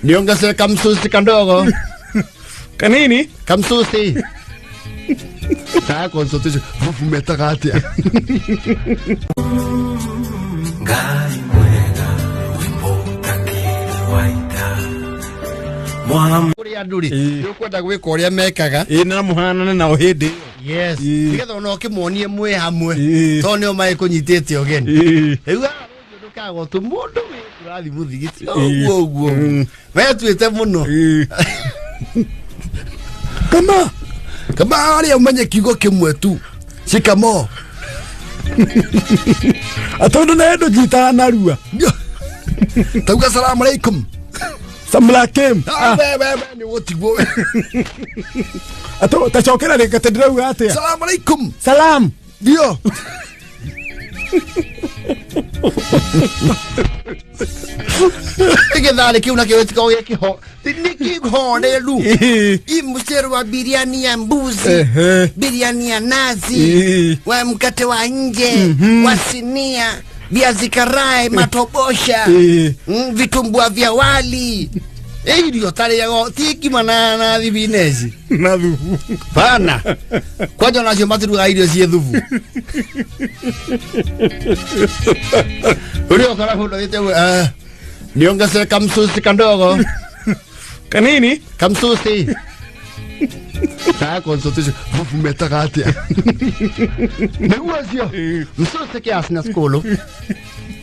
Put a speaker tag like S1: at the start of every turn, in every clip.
S1: Niongeze kamsusi kandogo.
S2: Kanini?
S1: Kamsusi. Taa consultation. Vufu metakati.
S3: Ngai mwega wimbo takiri waita.
S1: Kuri anduri. Yokwenda gwika uria mekaga.
S2: Na muhana na ohidi.
S1: Yes. Nigetha ono kimuonie mwe hamwe. To nio mai kunyitete ogeni. Ewa ndukago tu mundu urathi muthigiti. Oguo. We tuite muno. Kama ari umenye kigo kimwe tu. Shikamo.
S2: Atondo na endo jita narua.
S1: Tauga assalamu alaikum.
S2: Samlakem.
S1: Wewe ni wotigwo.
S2: Ato tachokera ni katedrau atia.
S1: Assalamu alaikum.
S2: Salam.
S1: Dio. Ikidhali kiuna kiwetika uye kiho. Niki hone lu. Imuseru wa biriani ya mbuzi. Biriani ya nazi. Wa mkate wa nje. Wa sinia. Viazi karai, matobosha. Vitumbua vya wali. Ndio tare yago tiki manana dhibinezi.
S2: Na dhuvu.
S1: Pana. Kwaje unajua matiru gaidio zie dhuvu. Ulio kala hudo yete niongeze kamsusi kandogo.
S2: Kanini?
S1: Kamsusi. Taa consultation. Vufu metakati. Neuazio. Msusi kiasi na skolo.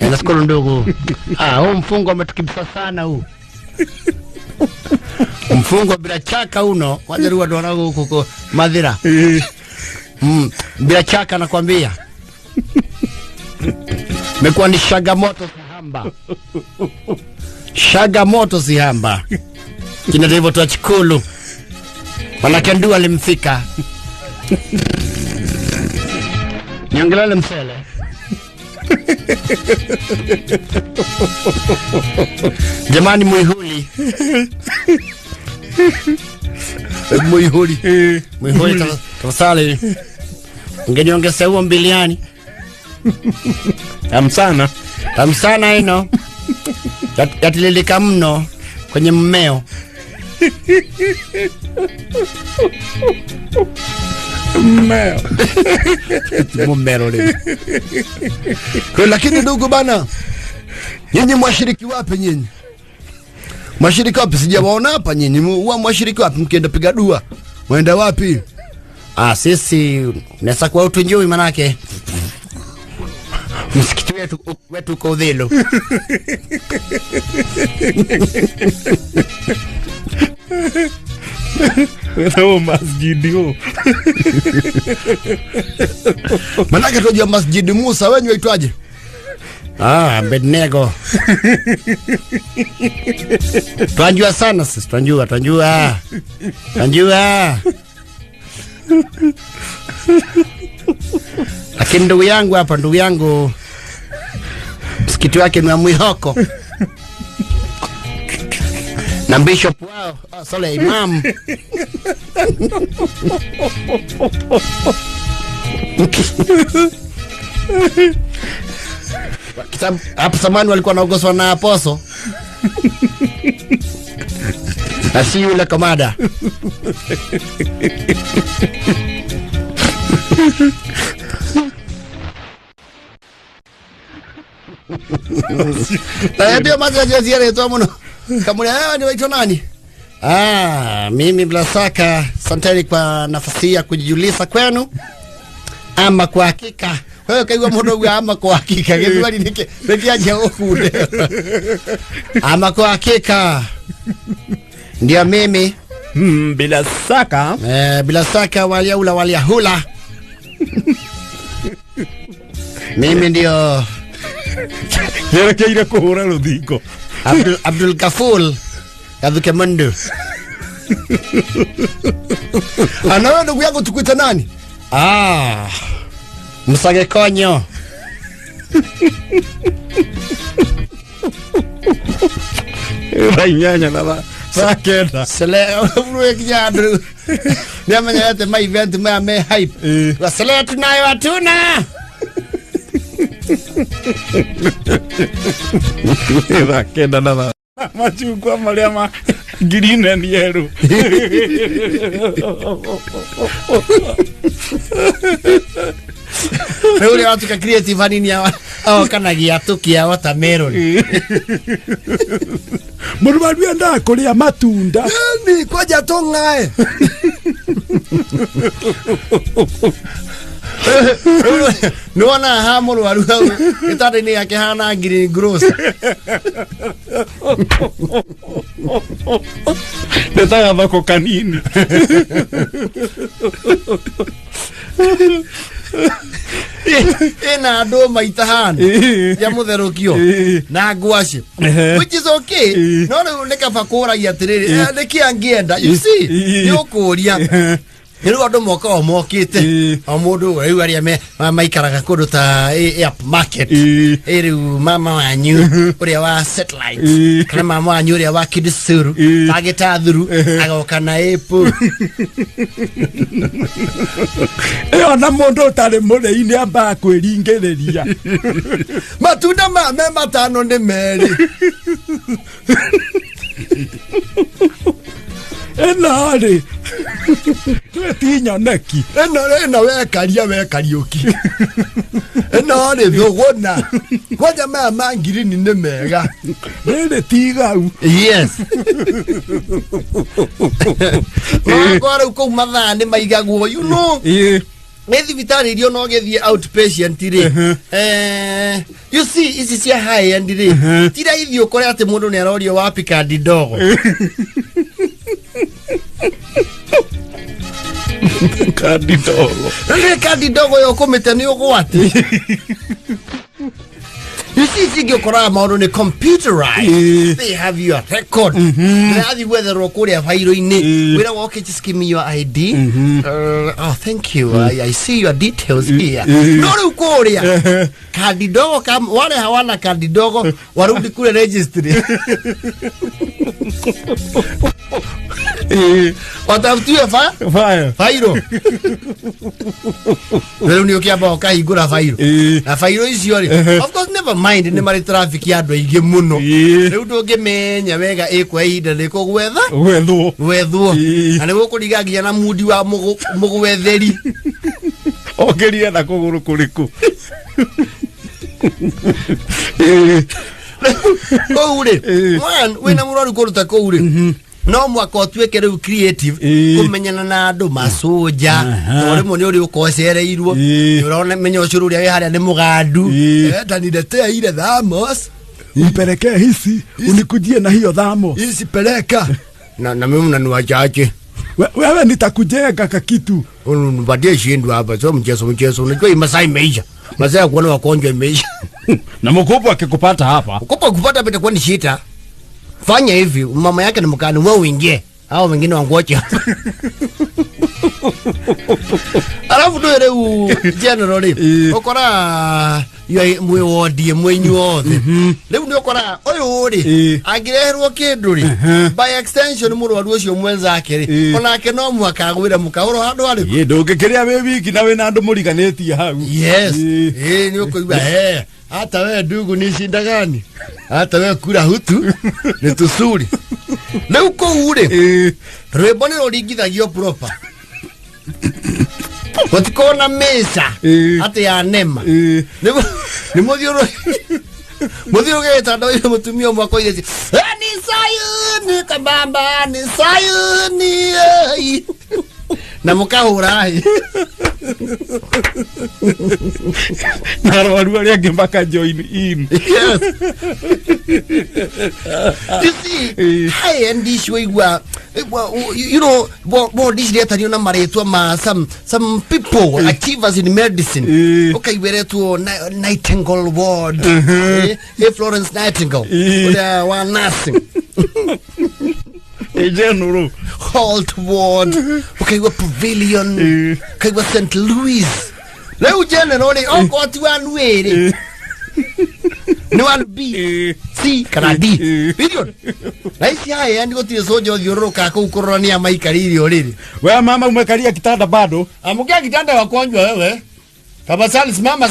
S1: Na skolo ndogo. Huu mfungo umetukibisa sana huu. Mfungo bila chaka uno. Wajarua donago huko madhira. Bila chaka nakwambia. Mekuwa ni shagamoto sihamba. Shagamoto sihamba. Kina devo tuwa chikulu. Manake ndua limfika. Nyongelele msele. Jamani muihuli. Muihuli. Muihuli tafasali. Ngeniongeze huo mbiliani.
S2: Tamsana.
S1: Tamsana ino. Yatililika mno kwenye mmeo.
S2: Mmeo.
S1: Mmeo leo. Kwa lakini ndugu bana. Nyinyi mwashiriki wapi nyinyi? Mwashiriki wapi? Sijawaona hapa nyinyi. Mwashiriki wapi mkienda piga dua? Mwenda wapi? Sisi nasa kwa utunjui manake. Msikiti wetu uko Udhilo.
S2: Wewe masjidi huo.
S1: Manake tunajua Masjid Musa, wewe unaitwaje? Abednego. Tunajua sana sisi, tunajua. Lakini ndugu yangu msikiti wake ni wa Mwihoko. Na bishop wao, sole imam. Hapo zamani walikuwa naogoswa na Aposo. Na si yule komada. Na ndio maana ziara yetu mno. Kamuni ni waitwa nani? Mimi bila shaka asanteni kwa nafasi ya kujijulisha kwenu. Ama kwa hakika wewe kaiwa mdogo ama kwa hakika ngezwali nikiaje huku. Ama kwa hakika ndio mimi
S2: bila shaka waliahula. Mimi ndio Yerekeire kuhura rudhiko.
S1: Abdul Kaful Kadhuke Mundu. Anawe ndugu yangu tukuita nani? Msage konyo.
S2: Nyanya na saketa.
S1: Sele uwe kijadu. Nyamanya yote ma event ma hype. Wasele tunayo hatuna.
S2: Saketa na Machungwa maria ma green and yellow.
S1: Ule watu ka creative anini hawa kana giatukia watermelon.
S2: Mũrũaru enda kũrĩa matunda.
S1: Ni kwaja tongae. Nuona ha mũrũaru hau gĩtanda-inĩ yake hana green grocer.
S2: Ndetaga thoko kanini.
S1: Ina andũ maitahana ya mũtherũkio na ngwaci, which is okay. No rĩu nĩ kaba kũragia atĩrĩrĩ nĩkĩ angĩenda, you see, nĩ ũkũria rĩu andũ moka o mokĩte o mũndũ rĩu arĩa maikaraga kũndũ ta app market rĩu mama wanyu ũrĩa wa satellite kana mama wanyu ũrĩa wa Kidisuru agĩtathuru agoka na apple
S2: ona mũndũ ũtarĩ mũrĩi amba kwĩringĩrĩria
S1: matunda me matano nĩ merĩ
S2: enarĩ twetinyoneki
S1: eno we kariũki eno nĩ thũgũna kwanja maya ma ngirini nĩ mega
S2: rĩrĩ tigau.
S1: Yes. Magora rĩu mathaa nĩ maigagwo, you know. Nĩ thibitarĩ irio no gĩthiĩ outpatient rĩ. You see, ici cia high end rĩ. Tira ithio ũkore atĩ mũndũ nĩ arorio wapi kandi ndogo.
S2: Kandi ndogo.
S1: Nĩ kandi ndogo yo kũmĩte nĩ ũgwati. You see, if you go around computerized, they have your record. They have you whether or not we don't walk, just give me your ID. Oh, thank you. I see your details here. No, Korea. Candidogo, come. Wale hawana candidogo. Warudi kule registry. Watafutiwe fairo. Leo ni ukiamba wakahigura fairo. Na fairo icio ri. Of course, never mind, ni mari traffic ya andũ aingĩ mũno. Rĩu ndũngĩmenya wega ĩkwa ihinda rĩkũ gwethwo. Na nĩguo kũriga nginya na mudi wa mũgwetheri.
S2: Ongeria na kũgũrũ kũrĩkũ.
S1: Kũu rĩ. Man, wĩna mũrwaru kũruta kũu rĩ. No mwaka ũtuĩke rĩu creative kũmenyana na andũ masoja no rĩmwe nĩ ũrĩ ũkocereirwo ũrona menya ũcũrũ ũrĩa wĩ harĩa nĩ mũgandu ndaniletea ile thamos
S2: nipelekee hizi unikujie na hiyo thamos
S1: hizi peleka na mimi unaniwachaje
S2: wewe nitakujenga kakitu
S1: unipatie shindu hapa sio mchezo unajua hii masaa imeisha masaa ya kuona wagonjwa imeisha
S2: na mkopo akikupata hapa
S1: mkopo kupata pete kwa ni shita. Fanya hivi, mama yake ni mkani wewe uingie. Hao wengine wangoje. Alafu ndio ile generally. Okora mwe wodi mwenyu othe. Leo ndio okora oyo ri. Agireherwo kindu ri. By extension mũrwaru ũcio mwenzake ri. Onake no mwaka agwira mukahoro handu ari.
S2: Ndũngĩkĩrĩa wĩ wiki na wĩna andũ mũriganĩtie hau.
S1: Yes. Ni ũkũigua hata wewe ndugu ni shinda gani? Hata wewe kura hutu ni tusuri. Leo kũu rĩ. Rwĩmbo nĩ rũringithagio proper. Gũtikona mesa ati ya nema. Nĩ mũthiũrũ. Mũthiũrũ gĩtanda ũyũ mũtumia ũmwe akoire ni Sayuni kabamba ni Sayuni. Na mũkahũra
S2: na arwaru arĩa angĩ maka join in.
S1: Yes. You see, high end dish we were, you know, more dish later you know married ma some people achievers in medicine. Okay, we to Nightingale Ward. Florence Nightingale. One nursing.
S2: General
S1: Holt Ward. Okay, we Pavilion. Okay, we St. Louis. Leo generally kwa tuanu were. No one B C kana D. Period. Raisi haya ndiko tie sojo thioroka kukorania maikariri oriri.
S2: Wewe mama umekalia kitanda bado?
S1: Amukia kitanda wakonjwa wewe. Tafadhali simama.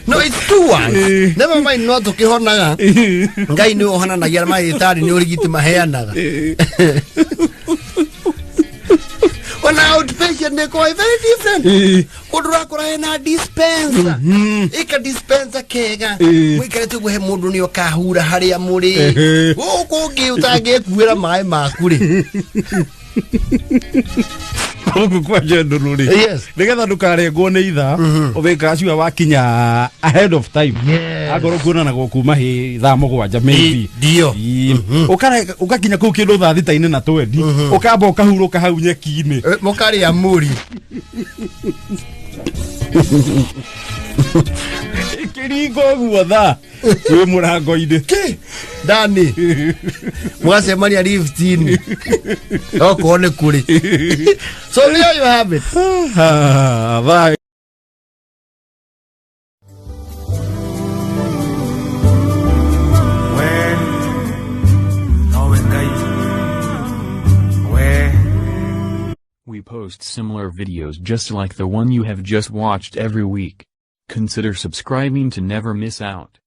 S1: No, it's two ones. Never mind no tukihonaga. Ngai ni ohonanagia maithari ni urigiti maheanaga. When outpatient they quite very different. Kudura kura na dispenser. Ika dispenser kega. Mwikare tu guhe mundu ni okahura haria muri. Guku ngi utange kuira mai makuri.
S2: Ogu kwa jendo ruri.
S1: Yes.
S2: Nigetha ndukarengwo ni itha, ubika acio wakinya ahead of time. Agoro kuona na gukuma hi thaa mugwanja maybe.
S1: Dio.
S2: Ukakinya ku kindu thaa thita-ini na 20. Ukamba ukahurũka hau nyeki-ini.
S1: Mukari ya muri.
S2: Kiringo guo thaa. Wi murango-ini.
S1: Dani. Mwacemania lift-ini. Okone kuri. So there you have it.
S2: Bye.
S4: We post similar videos just like the one you have just watched every week. Consider subscribing to never miss out.